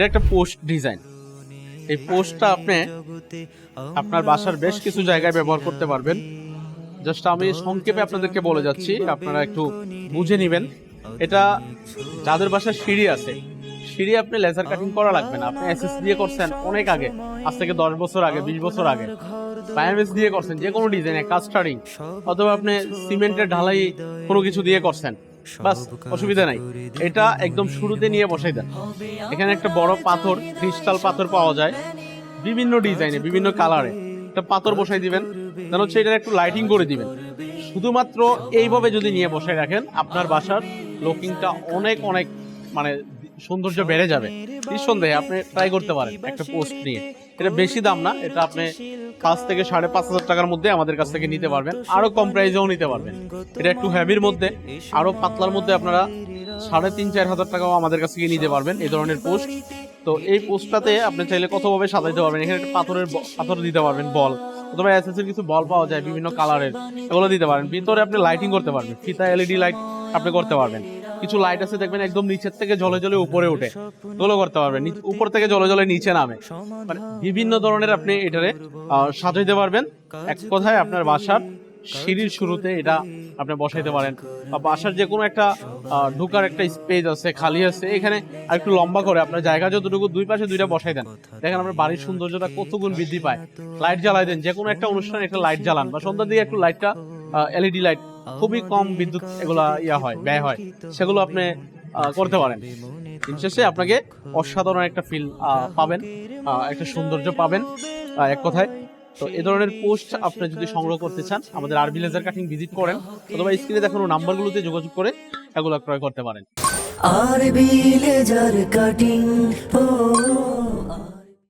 এটা একটা post design. এই পোস্টটা আপনি আপনার বাসার বেশ কিছু জায়গায় ব্যবহার করতে পারবেন। জাস্ট আমি সংক্ষেপে আপনাদেরকে বলে যাচ্ছি, আপনারা একটু বুঝে নেবেন। এটা যাদের বাসায় সিঁড়ি আছে, সিঁড়ি আপনি লেজার কাটিং করা লাগবে না। আপনি এসএস দিয়ে করছেন অনেক আগে, আজ থেকে 10 বছর আগে, 20 বছর আগে, পায়ামেস দিয়ে করছেন যে কোনো ডিজাইনে কাস্টারিং, অথবা আপনি সিমেন্টের ঢালাই কোনো কিছু দিয়ে করছেন, বাস অসুবিধা নাই। এটা একদম শুরুতে নিয়ে বসাই দেন। এখানে একটা বড় পাথর, ক্রিস্টাল পাথর পাওয়া যায় বিভিন্ন ডিজাইনে, বিভিন্ন কালারে। একটা পাথর বসাই দিবেন, দেন হচ্ছে এটা একটু লাইটিং করে দিবেন। শুধুমাত্র এইভাবে যদি নিয়ে বসাই রাখেন, আপনার বাসার লুকিংটা অনেক অনেক মানে সৌন্দর্য বেড়ে যাবে। নিঃসন্দেহে আপনি ট্রাই করতে পারেন একটা পোস্ট নিয়ে। এটা বেশি দাম না, এটা আপনি 5 থেকে 5,500 টাকার মধ্যে আমাদের কাছ থেকে নিতে পারবেন। আরো কম প্রাইসেও নিতে পারবেন। এটা একটু হেভির মধ্যে, আরো পাতলার মধ্যে আপনারা 3,500-4,000 টাকাও আমাদের কাছ থেকে নিতে পারবেন এই ধরনের পোস্ট। তো এই পোস্টটাতে আপনি চাইলে কতভাবে সাজাইতে পারবেন। এখানে একটা পাথর দিতে পারবেন, বল, অথবা এসএসের কিছু বল পাওয়া যায় বিভিন্ন কালারের, এগুলো দিতে পারেন। ভিতরে আপনি লাইটিং করতে পারবেন, ফিতা এলইডি লাইট আপনি করতে পারবেন। কিছু লাইট আছে দেখবেন একদম নিচের থেকে জলে জলে উপরে উঠে, এগুলো করতে পারবেন। উপর থেকে জলে জলে নিচে নামে, মানে বিভিন্ন ধরনের আপনি এটারে সাজাইতে পারবেন। এক কথায় আপনার বাসার সিঁড়ির শুরুতে এটা আপনি বসাইতে পারেন, বা বাসার যে কোনো একটা ঢোকার একটা স্পেস আছে, খালি আছে, এখানে আর একটু লম্বা করে আপনার জায়গা যতটুকু, দুই পাশে দুইটা বসাই দেন। দেখেন আপনার বাড়ির সৌন্দর্যটা কত গুণ বৃদ্ধি পায়। লাইট জ্বালাই দেন, যে কোনো একটা অনুষ্ঠানে একটা লাইট জ্বালান, বা সন্ধ্যার দিকে একটু লাইটটা, এলইডি লাইট, খুবই কম বিদ্যুৎ এগুলা ব্যয় হয়, সেগুলো আপনি করতে পারেন। দিন শেষে আপনাকে অসাধারণ একটা ফিল পাবেন, একটা সৌন্দর্য পাবেন এক কথায়। তো এই ধরনের পোস্ট আপনি যদি সংগ্রহ করতে চান, আমাদের আরবি লেজার কাটিং ভিজিট করেন, অথবা স্ক্রিনে দেখানো নাম্বারগুলোতে যোগাযোগ করে এগুলো ক্রয় করতে পারেন। আরবি লেজার কাটিং।